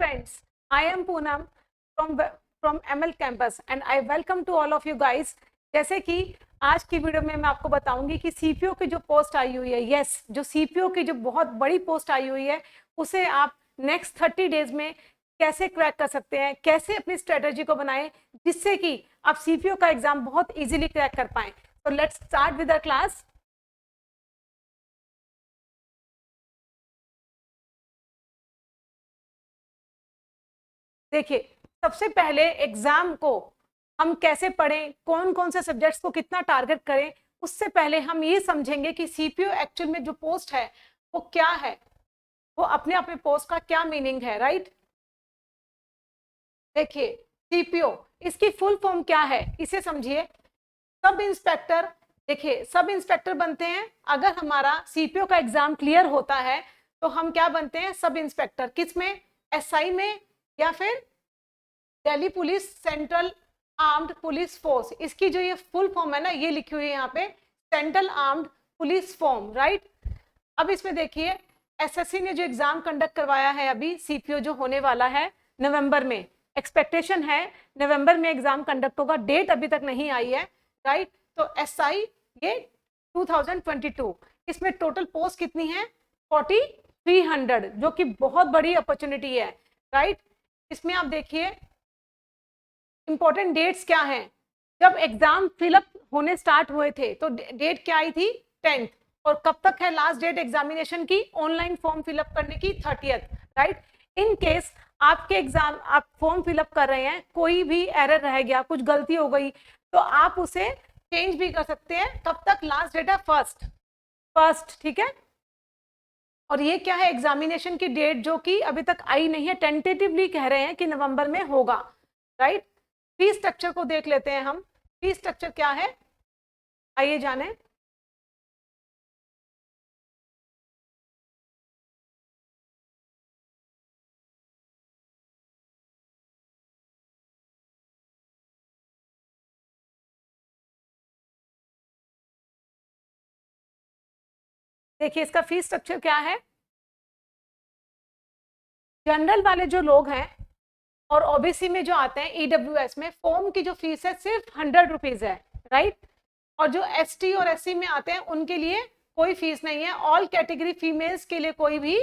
friends, I am Poonam from ML Campus and I welcome to all of you guys. जैसे कि आज की video में मैं आपको बताऊंगी कि सीपीओ की जो पोस्ट आई हुई है, यस, जो सीपीओ की जो बहुत बड़ी पोस्ट आई हुई है उसे आप नेक्स्ट 30 डेज में कैसे क्रैक कर सकते हैं, कैसे अपनी स्ट्रेटेजी को बनाएं जिससे कि आप सीपीओ का एग्जाम बहुत इजीली क्रैक कर पाएं. तो let's start with the class. देखिए, सबसे पहले एग्जाम को हम कैसे पढ़ें, कौन कौन से सब्जेक्ट्स को कितना टारगेट करें, उससे पहले हम ये समझेंगे कि सीपीओ एक्चुअल में जो पोस्ट है वो क्या है, वो अपने आप में पोस्ट का क्या मीनिंग है. राइट, देखिए सीपीओ, इसकी फुल फॉर्म क्या है इसे समझिए. Sub inspector. देखिए, सब इंस्पेक्टर बनते हैं अगर हमारा सीपीओ का एग्जाम क्लियर होता है तो हम क्या बनते हैं, सब इंस्पेक्टर. किस में, एसआई में या फिर Delhi police central armed police force. इसकी जो ये फुल फॉर्म है ना, ये लिखी हुई है यहाँ पे, central armed police form. Right, अब इसमें देखिए एसएससी ने जो एग्जाम कंडक्ट करवाया है अभी, सीपीओ जो होने वाला है नवंबर में, एक्सपेक्टेशन है नवंबर में एग्जाम कंडक्ट होगा, डेट अभी तक नहीं आई है. राइट, तो एसआई ये 2022, इसमें टोटल पोस्ट कितनी है, 4300, जो कि बहुत बड़ी अपॉर्चुनिटी है. राइट, इसमें आप देखिए इंपॉर्टेंट डेट्स क्या हैं. जब एग्जाम फिलअप होने स्टार्ट हुए थे तो डेट क्या आई थी, 10th. और कब तक है लास्ट डेट एग्जामिनेशन की, ऑनलाइन फॉर्म फिलअप करने की 30th. राइट, इन केस आपके एग्जाम, आप फॉर्म फिलअप कर रहे हैं, कोई भी एरर रह गया, कुछ गलती हो गई, तो आप उसे चेंज भी कर सकते हैं. कब तक, लास्ट डेट है फर्स्ट. ठीक है, और ये क्या है, एग्जामिनेशन की डेट जो कि अभी तक आई नहीं है, टेंटेटिवली कह रहे हैं कि नवंबर में होगा. राइट, फी स्ट्रक्चर को देख लेते हैं हम. फी स्ट्रक्चर क्या है, आइए जाने. देखिए इसका फी स्ट्रक्चर क्या है. जनरल वाले जो लोग हैं और ओबीसी में जो आते हैं, ईडब्ल्यूएस में, फॉर्म की जो फीस है सिर्फ 100 रुपीज है. राइट, और जो एसटी और एससी में आते हैं उनके लिए कोई फीस नहीं है. ऑल कैटेगरी फीमेल्स के लिए कोई भी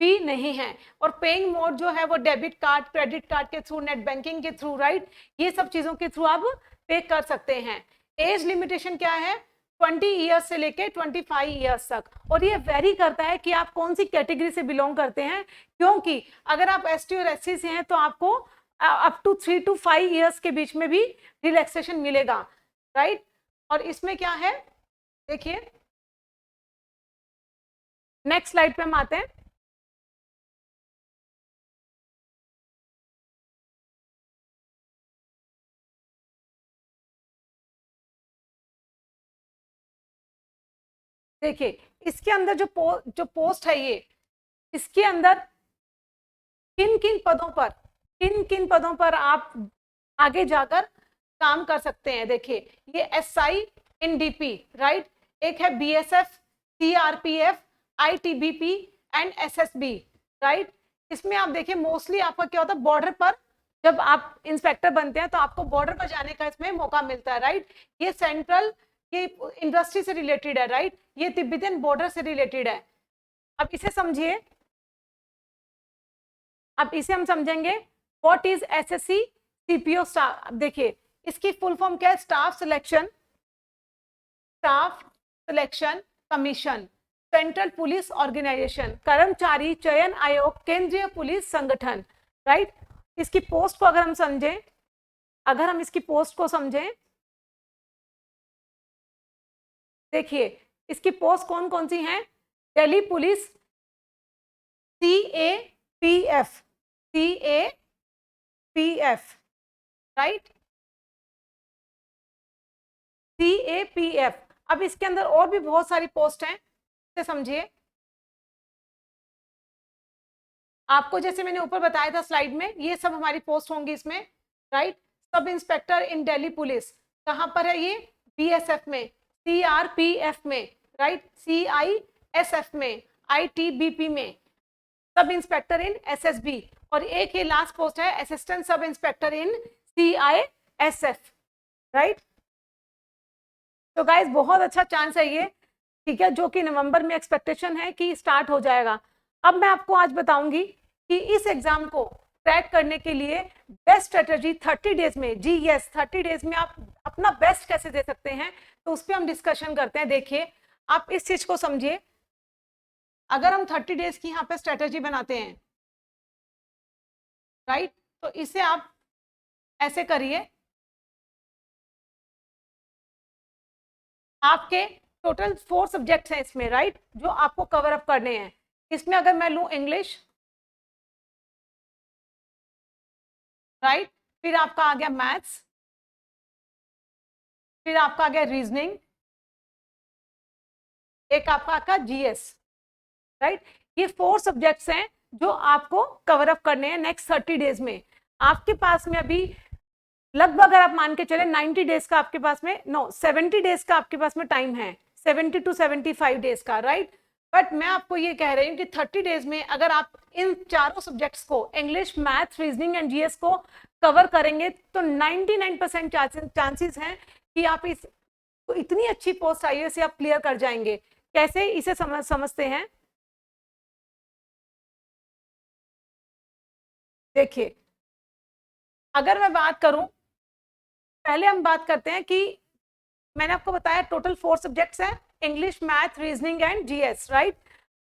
फी नहीं है. और पेइंग मोड जो है वो डेबिट कार्ड, क्रेडिट कार्ड के थ्रू, नेट बैंकिंग के थ्रू, राइट, ये सब चीजों के थ्रू आप पे कर सकते हैं. एज लिमिटेशन क्या है, 20 ईयर्स से लेके 25 ईयर्स तक. और ये वेरी करता है कि आप कौन सी कैटेगरी से बिलोंग करते हैं, क्योंकि अगर आप एसटी और एससी से हैं तो आपको अप टू 3 to 5 ईयर्स के बीच में भी रिलैक्सेशन मिलेगा. राइट, और इसमें क्या है, देखिए नेक्स्ट स्लाइड पे हम आते हैं. देखिए इसके अंदर जो पोस्ट है ये, इसके अंदर किन किन पदों पर आप आगे जाकर काम कर सकते हैं. देखिए ये एसआई इन डीपी, राइट, एक है BSF, CRPF, ITBP and SSB. Right, इसमें आप देखिए मोस्टली आपका क्या होता है, बॉर्डर पर जब आप इंस्पेक्टर बनते हैं तो आपको बॉर्डर पर जाने का इसमें मौका मिलता है. राइट, ये सेंट्रल, ये इंडस्ट्री से रिलेटेड है. राइट, ये तिब्बतन बॉर्डर से रिलेटेड है. अब इसे समझिए, अब इसे हम समझेंगे. What is SSC CPO staff. देखिए इसकी फुल फॉर्म क्या है, staff selection commission, central police organisation, कर्मचारी चयन आयोग, केंद्रीय पुलिस संगठन. राइट, इसकी पोस्ट को अगर हम समझें, अगर हम इसकी पोस्ट को समझें, देखिए इसकी पोस्ट कौन कौन सी हैं, Delhi police CAPF, right, CAPF. अब इसके अंदर और भी बहुत सारी पोस्ट हैं, इसे समझिए. आपको जैसे मैंने ऊपर बताया था स्लाइड में, ये सब हमारी पोस्ट होंगी इसमें. राइट, सब इंस्पेक्टर इन दिल्ली पुलिस कहां पर है, ये बीएसएफ में, सीआरपीएफ में, राइट, सीआईएसएफ में, आईटीबीपी में. सब इंस्पेक्टर इन एसएसबी, और एक ये लास्ट पोस्ट है असिस्टेंट सब इंस्पेक्टर इन CISF, राइट। तो गाइज बहुत अच्छा चांस है ये, ठीक है, जो कि नवंबर में एक्सपेक्टेशन है कि स्टार्ट हो जाएगा। अब मैं आपको आज बताऊंगी कि इस एग्जाम को क्रैक करने के लिए बेस्ट स्ट्रेटेजी 30 डेज में, जी यस 30 डेज में आप अपना बेस्ट कैसे दे सकते हैं, तो उस पर हम डिस्कशन करते हैं। देखिए आप इस चीज को समझिए, अगर हम 30 डेज की यहाँ पे स्ट्रेटेजी बनाते हैं, राइट, तो इसे आप ऐसे करिए, आपके टोटल 4 सब्जेक्ट्स हैं इसमें, राइट, जो आपको कवर अप करने हैं। इसमें अगर मैं लूं इंग्लिश, राइट, फिर आपका आ गया मैथ्स, फिर आपका आ गया रीजनिंग, एक आपका आ गया GS, राइट। ये 4 सब्जेक्ट्स हैं जो आपको कवर अप करने हैं नेक्स्ट 30 डेज में। आपके पास में अभी लगभग अगर आप मान के चले 90 डेज का आपके पास में, नो 70 डेज का आपके पास में टाइम है, 70 to 75 डेज का, राइट। बट मैं आपको ये कह रही हूँ कि 30 डेज में अगर आप इन चारों सब्जेक्ट्स को, English, maths, reasoning and GS को कवर करेंगे तो 99% चांसेस हैं कि आप इस तो इतनी अच्छी पोस्ट आई से आप क्लियर कर जाएंगे। कैसे इसे समझते हैं, देखिए अगर मैं बात करूं, पहले हम बात करते हैं कि मैंने आपको बताया टोटल 4 सब्जेक्ट्स हैं, English, math, reasoning and GS, right.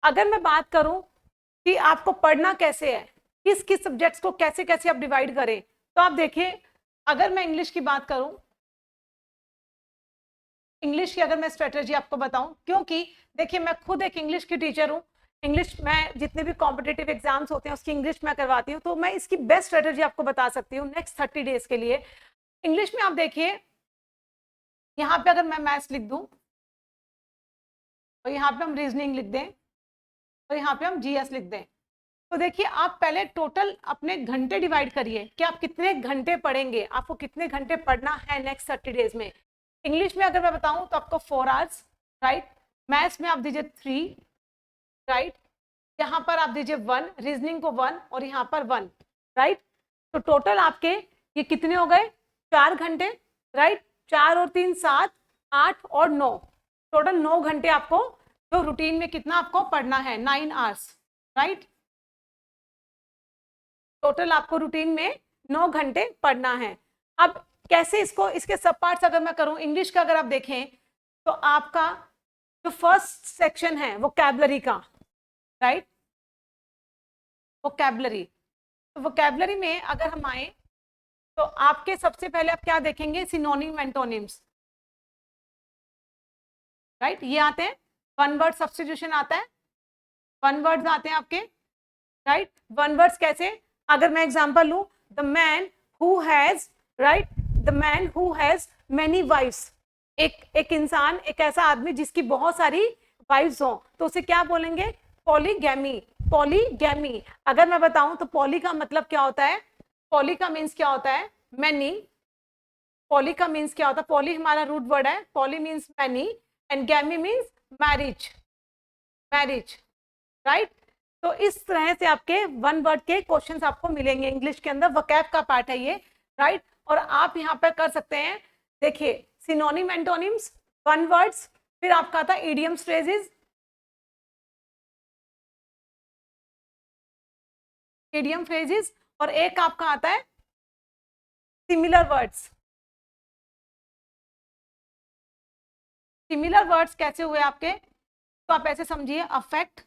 अगर मैं बात करूं कि आपको पढ़ना कैसे है, किस किस सब्जेक्ट्स को कैसे कैसे आप डिवाइड करें, तो आप देखिए अगर मैं इंग्लिश की बात करूं, इंग्लिश की अगर मैं स्ट्रेटेजी आपको बताऊं, क्योंकि देखिए मैं खुद एक इंग्लिश की टीचर हूं, इंग्लिश में जितने भी कॉम्पिटेटिव एग्जाम्स होते हैं उसकी इंग्लिश में करवाती हूँ, तो मैं इसकी बेस्ट स्ट्रेटेजी आपको बता सकती हूँ नेक्स्ट 30 डेज के लिए। इंग्लिश में आप देखिए, यहाँ पे अगर मैं मैथ्स लिख दूं और यहाँ पे हम रीजनिंग लिख दें और यहाँ पे हम GS लिख दें, तो देखिए आप पहले टोटल अपने घंटे डिवाइड करिए कि आप कितने घंटे पढ़ेंगे, आपको कितने घंटे पढ़ना है नेक्स्ट 30 डेज में। इंग्लिश में अगर मैं बताऊं तो आपको 4 आवर्स, राइट। मैथ्स में आप दीजिए 3, राइट। यहाँ पर आप दीजिए 1, रीजनिंग को 1 और यहाँ पर 1, राइट। तो टोटल आपके ये कितने हो गए, 4 घंटे, राइट। 4 और 3 7, 8 और 9, टोटल 9 घंटे आपको जो रूटीन में कितना आपको पढ़ना है, 9 आवर्स, राइट। टोटल आपको रूटीन में 9 घंटे पढ़ना है। अब कैसे इसको, इसके सब पार्ट्स अगर मैं करूं, इंग्लिश का अगर आप देखें तो आपका जो फर्स्ट सेक्शन है वोकैबुलरी का, राइट, वोकैबुलरी, तो वोकैबुलरी में अगर हम आए तो आपके सबसे पहले आप क्या देखेंगे, सिनोनिम एंटोनिम्स, राइट, ये आते हैं। वन वर्ड सब्स्टिट्यूशन आता है, वन वर्ड्स आते हैं आपके, राइट। वन वर्ड्स कैसे, अगर मैं एग्जांपल लूं, the man who has, right, the man who has many wifes, एक इंसान, एक ऐसा आदमी जिसकी बहुत सारी वाइफ्स हो, तो उसे क्या बोलेंगे, पॉलीगैमी, पॉलीगैमी। अगर मैं बताऊं तो पॉली का मतलब क्या होता है, पॉली का मीन्स क्या होता है, मैनी। पॉली का मीन्स क्या होता है, पॉली हमारा रूट वर्ड है, poly means many and गैमी means marriage, marriage, right. तो इस तरह से आपके वन वर्ड के क्वेश्चंस आपको मिलेंगे इंग्लिश के अंदर, वोकैब का पार्ट है ये, राइट। और आप यहाँ पर कर सकते हैं, देखिए सिनोनिम एंटोनिम्स, वन वर्ड्स, फिर आपका आता है इडियम्स फ्रेजेस, इडियम फ्रेजेस, और एक आपका आता है सिमिलर वर्ड्स। सिमिलर वर्ड्स कैसे हुए आपके, तो आप ऐसे समझिए, अफेक्ट,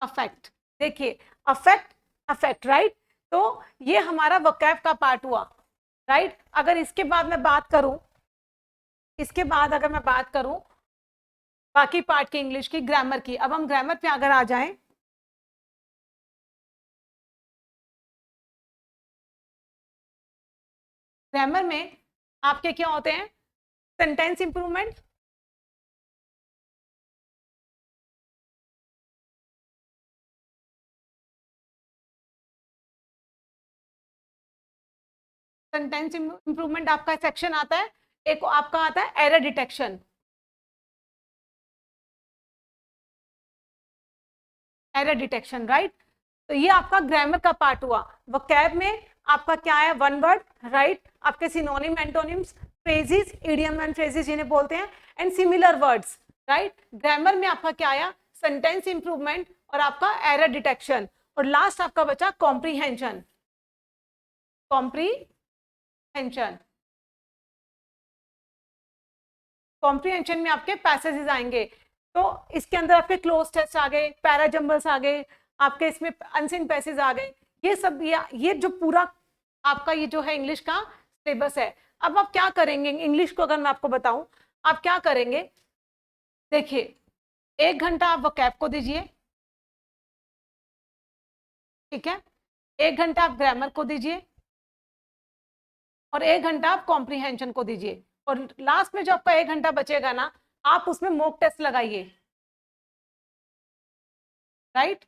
अफेक्ट, देखिए अफेक्ट, अफेक्ट, राइट। तो ये हमारा वोकैब का पार्ट हुआ, राइट। अगर इसके बाद मैं बात करूं, इसके बाद अगर मैं बात करूं बाकी पार्ट की, इंग्लिश की, ग्रामर की, अब हम ग्रामर पे अगर आ जाएं, ग्रामर में आपके क्या होते हैं, सेंटेंस इंप्रूवमेंट, सेंटेंस इंप्रूवमेंट आपका सेक्शन आता है, एक आपका आता है error detection, error detection, right. तो ये आपका ग्रामर का पार्ट हुआ। वोकैब में आपका क्या है, वन वर्ड, राइट। आपके synonym, antonyms, phrases, idiom and phrases जिन्हें बोलते हैं, and similar words, right. Grammar में आपका क्या आया, सेंटेंस इंप्रूवमेंट और आपका एरर डिटेक्शन, और लास्ट आपका बचा कॉम्प्रीहेंशन। कॉम्प्रीहेंशन कॉम्प्रीहेंशन में आपके पैसेजेस आएंगे। तो इसके अंदर आपके क्लोज टेस्ट आ गए, पैराजम्बल्स आ गए, आपके इसमें अनसीन पैसेज आ गए, ये सब ये जो पूरा आपका ये जो है इंग्लिश का सिलेबस है। अब आप क्या करेंगे इंग्लिश को, अगर मैं आपको बताऊं आप क्या करेंगे, देखिए 1 घंटा आप वोकैब को दीजिए, ठीक है, 1 घंटा आप ग्रामर को दीजिए, और 1 घंटा आप कॉम्प्रीहेंशन को दीजिए, और लास्ट में जो आपका 1 घंटा बचेगा ना, आप उसमें मॉक टेस्ट लगाइए, राइट।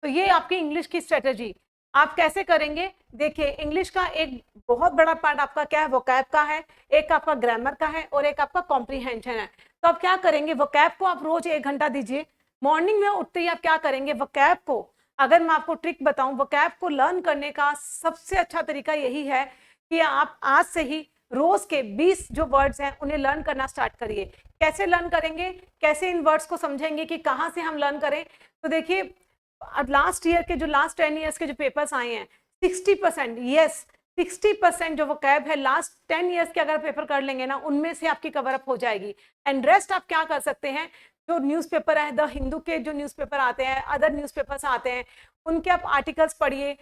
तो ये आपकी इंग्लिश की स्ट्रेटेजी। आप कैसे करेंगे, देखिए इंग्लिश का एक बहुत बड़ा पार्ट आपका क्या है, वोकैब का है, एक आपका ग्रामर का है, और एक आपका कॉम्प्रीहेंशन है। तो आप क्या करेंगे, वोकैब को आप रोज 1 घंटा दीजिए। मॉर्निंग में उठते ही आप क्या करेंगे, वोकैब को, अगर मैं आपको ट्रिक बताऊं, वोकैब को लर्न करने का सबसे अच्छा तरीका यही है कि आप आज से ही रोज के 20 जो वर्ड्स हैं उन्हें लर्न करना स्टार्ट करिए। कैसे लर्न करेंगे, कैसे इन वर्ड्स को समझेंगे कि कहाँ से हम लर्न करें। तो देखिए लास्ट ईयर के जो लास्ट 10 ईयर्स के जो पेपर्स आए हैं, 60%, यस 60% जो वोकैब है लास्ट 10 ईयर्स के अगर पेपर कर लेंगे ना, उनमें से आपकी कवर अप हो जाएगी। एंड रेस्ट आप क्या कर सकते हैं, जो न्यूज़पेपर है, द हिंदू के जो न्यूज़पेपर आते हैं, अदर न्यूज़पेपर्स आते हैं, उनके आप आर्टिकल्स पढ़िए,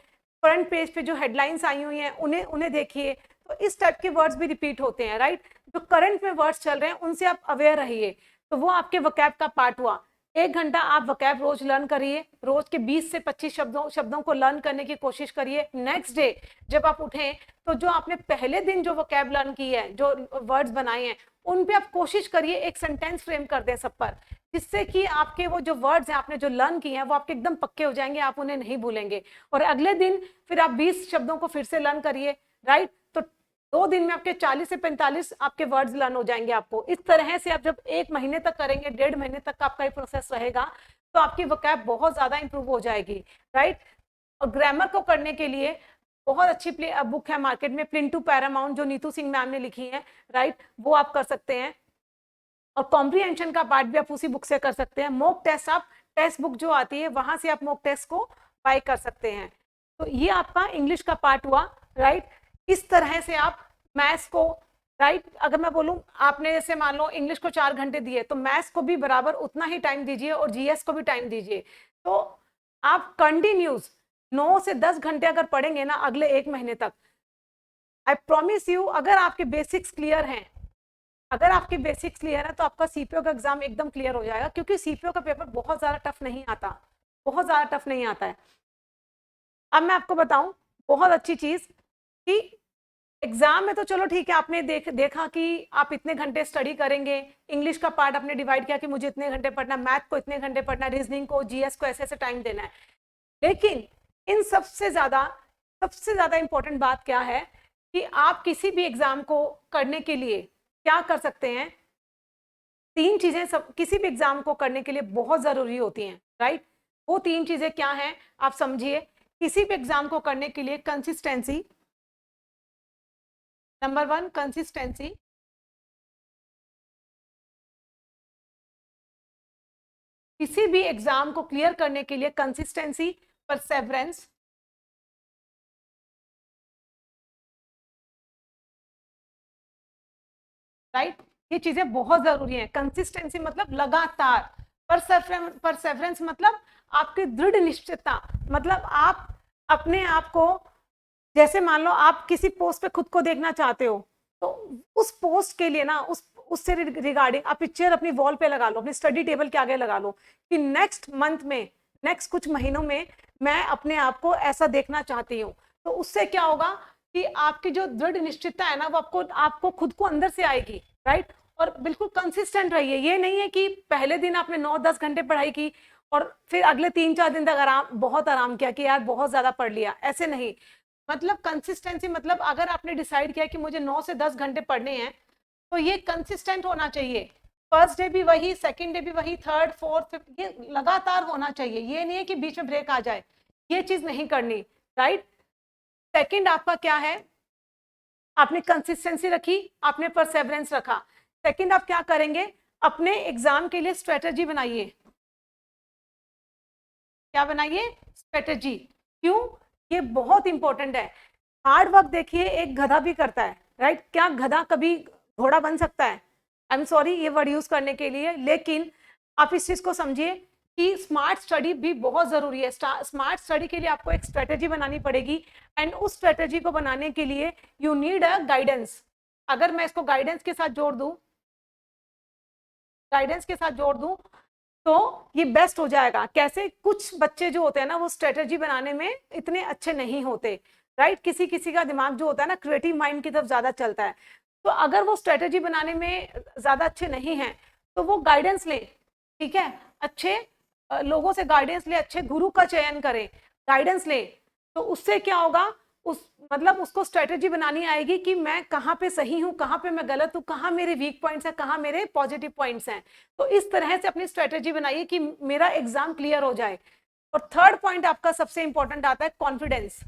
फ्रंट पेज पे जो हेडलाइंस आई हुई हैं उन्हें देखिए। तो इस टाइप के वर्ड्स भी रिपीट होते हैं, राइट। जो करंट में वर्ड्स चल रहे हैं उनसे आप अवेयर रहिए। तो वो आपके वोकैब का पार्ट हुआ। 1 घंटा आप वोकैब रोज लर्न करिए, रोज के 20 से 25 शब्दों को लर्न करने की कोशिश करिए। नेक्स्ट डे जब आप उठें तो जो आपने पहले दिन जो वोकैब लर्न की है, जो वर्ड्स बनाए हैं, उन पे आप कोशिश करिए एक सेंटेंस फ्रेम कर दें सब पर, जिससे कि आपके वो जो वर्ड्स हैं आपने जो लर्न किए हैं वो आपके एकदम पक्के हो जाएंगे, आप उन्हें नहीं भूलेंगे। और अगले दिन फिर आप 20 शब्दों को फिर से लर्न करिए, राइट। तो 2 दिन में आपके 40 से 45 आपके वर्ड्स लर्न हो जाएंगे आपको। इस तरह से आप जब 1 महीने तक करेंगे, 1.5 महीने तक आपका ये प्रोसेस रहेगा, तो आपकी वोकैब बहुत ज्यादा इंप्रूव हो जाएगी, राइट। और ग्रामर को करने के लिए बहुत अच्छी बुक है मार्केट में, प्लिन टू पैरामाउंट, जो नीतू सिंह मैम ने लिखी है, राइट, वो आप कर सकते हैं। और कॉम्प्रीहेंशन का पार्ट भी आप उसी बुक से कर सकते हैं। मॉक टेस्ट आप टेक्स्ट बुक जो आती है वहां से आप मॉक टेस्ट को बाय कर सकते हैं। तो ये आपका इंग्लिश का पार्ट हुआ, राइट। इस तरह से आप मैथ्स को, राइट, अगर मैं बोलूं आपने जैसे मान लो इंग्लिश को 4 घंटे दिए, तो मैथ्स को भी बराबर उतना ही टाइम दीजिए और जीएस को भी टाइम दीजिए। तो आप कंटिन्यूस 9 से 10 घंटे अगर पढ़ेंगे ना अगले 1 महीने तक, आई प्रॉमिस यू, अगर आपके बेसिक्स क्लियर हैं, अगर आपके बेसिक्स क्लियर है, तो आपका सीपीओ का एग्जाम एकदम क्लियर हो जाएगा। क्योंकि सीपीओ का पेपर बहुत ज्यादा टफ नहीं आता, बहुत ज्यादा टफ नहीं आता है। अब मैं आपको बताऊं बहुत अच्छी चीज कि एग्जाम में तो चलो ठीक है, आपने देखा कि आप इतने घंटे स्टडी करेंगे, इंग्लिश का पार्ट आपने डिवाइड किया कि मुझे इतने घंटे पढ़ना, मैथ को इतने घंटे पढ़ना, रीजनिंग को, जीएस को ऐसे ऐसे टाइम देना है। लेकिन इन सबसे ज्यादा इंपॉर्टेंट बात क्या है कि आप किसी भी एग्जाम को करने के लिए क्या कर सकते हैं, 3 चीजें किसी भी एग्जाम को करने के लिए बहुत जरूरी होती हैं, राइट। वो 3 चीजें क्या हैं आप समझिए। किसी भी एग्जाम को करने के लिए कंसिस्टेंसी, नंबर 1 कंसिस्टेंसी, किसी भी एग्जाम को क्लियर करने के लिए कंसिस्टेंसी, परसेवरेंस, राइट, ये चीजें बहुत जरूरी हैं। कंसिस्टेंसी मतलब लगातार, परसेवरेंस मतलब आपकी दृढ़ निश्चितता, मतलब आप अपने आप को, जैसे मान लो आप किसी पोस्ट पे खुद को देखना चाहते हो, तो उस पोस्ट के लिए ना उससे रिगार्डिंग आप पिक्चर अपनी वॉल पे लगा लो, अपनी स्टडी टेबल के आगे लगा लो कि नेक्स्ट मंथ में, नेक्स्ट कुछ महीनों में मैं अपने आप को ऐसा देखना चाहती हूँ। तो उससे क्या होगा कि आपकी जो दृढ़ निश्चितता है ना, वो आपको खुद को अंदर से आएगी, राइट। और बिल्कुल कंसिस्टेंट रहिए। ये नहीं है कि पहले दिन आपने 9-10 घंटे पढ़ाई की और फिर अगले 3-4 दिन तक बहुत आराम किया कि यार बहुत ज्यादा पढ़ लिया, ऐसे नहीं। मतलब कंसिस्टेंसी मतलब अगर आपने डिसाइड किया कि मुझे 9 से 10 घंटे पढ़ने हैं, तो ये कंसिस्टेंट होना चाहिए। फर्स्ट डे भी वही, सेकंड डे भी वही, थर्ड फोर्थ फिफ्थ, ये लगातार होना चाहिए। ये नहीं है कि बीच में ब्रेक आ जाए, ये चीज नहीं करनी, राइट। सेकंड आपका क्या है, आपने कंसिस्टेंसी रखी, आपने परसेवरेंस रखा। सेकंड आप क्या करेंगे, अपने एग्जाम के लिए स्ट्रेटेजी बनाइए। क्या बनाइए, स्ट्रेटेजी। क्यों, ये बहुत इंपॉर्टेंट है। हार्ड वर्क देखिए एक गधा भी करता है, राइट। क्या गधा कभी घोड़ा बन सकता है? आई एम सॉरी ये वर्ड यूज करने के लिए, लेकिन आप इस चीज को समझिए कि स्मार्ट स्टडी भी बहुत जरूरी है। स्मार्ट स्टडी के लिए आपको एक स्ट्रेटेजी बनानी पड़ेगी, एंड उस स्ट्रेटेजी को बनाने के लिए यू नीड अ गाइडेंस। अगर मैं इसको गाइडेंस के साथ जोड़ दूं, गाइडेंस के साथ जोड़ दूं तो ये बेस्ट हो जाएगा। कैसे, कुछ बच्चे जो होते हैं ना वो स्ट्रेटेजी बनाने में इतने अच्छे नहीं होते, राइट। किसी किसी का दिमाग जो होता है ना क्रिएटिव माइंड की तरफ ज्यादा चलता है। तो अगर वो स्ट्रेटेजी बनाने में ज्यादा अच्छे नहीं हैं तो वो गाइडेंस ले, ठीक है, अच्छे लोगों से गाइडेंस ले, अच्छे गुरु का चयन करें, गाइडेंस ले। तो उससे क्या होगा, उस मतलब उसको स्ट्रेटेजी बनानी आएगी कि मैं कहाँ पे सही हूँ, कहाँ पे मैं गलत हूँ, कहाँ मेरे वीक पॉइंट्स हैं, कहाँ मेरे पॉजिटिव पॉइंट्स हैं। तो इस तरह से अपनी स्ट्रेटेजी बनाइए कि मेरा एग्जाम क्लियर हो जाए। और थर्ड पॉइंट आपका सबसे इंपॉर्टेंट आता है कॉन्फिडेंस।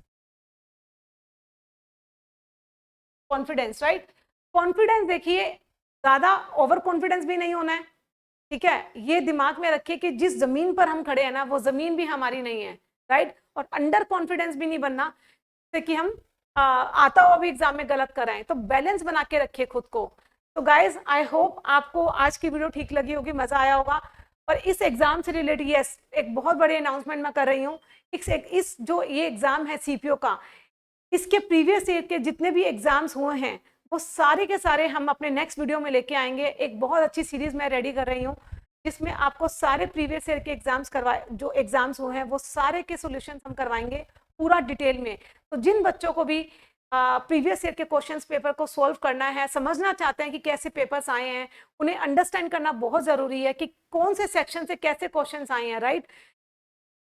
Confidence, right. कॉन्फिडेंस देखिए ज्यादा ओवर कॉन्फिडेंस भी नहीं होना है, ठीक है। ये दिमाग में रखिए कि जिस जमीन पर हम खड़े हैं ना वो जमीन भी हमारी नहीं है, राइट। और अंडर कॉन्फिडेंस भी नहीं बनना कि हम आता हुआ भी एग्जाम में गलत कराएं। तो बैलेंस बना के रखिए खुद को। तो गाइज आई होप आपको आज की वीडियो ठीक लगी होगी, मजा आया होगा। और इस एग्जाम से रिलेटेड यस एक बहुत बड़ी अनाउंसमेंट मैं कर रही हूँ। इस जो ये एग्जाम है सीपीओ का, इसके प्रीवियस ईयर के जितने भी एग्जाम्स हुए हैं वो सारे के सारे हम अपने नेक्स्ट वीडियो में लेके आएंगे। एक बहुत अच्छी सीरीज मैं रेडी कर रही हूँ जिसमें आपको सारे प्रीवियस ईयर के एग्जाम्स करवाए, जो एग्जाम्स हुए हैं वो सारे के सॉल्यूशंस हम करवाएंगे पूरा डिटेल में। तो जिन बच्चों को भी प्रीवियस ईयर के क्वेश्चंस पेपर को सॉल्व करना है, समझना चाहते हैं कि कैसे पेपर्स आए हैं, उन्हें अंडरस्टैंड करना बहुत जरूरी है कि कौन से सेक्शन से कैसे क्वेश्चंस आए हैं, राइट।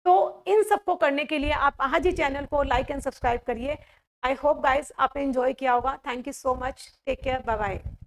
तो इन सबको करने के लिए आप आज ही चैनल को लाइक एंड सब्सक्राइब करिए। आई होप गाइज आपने एंजॉय किया होगा। Thank you so much, take care, bye bye.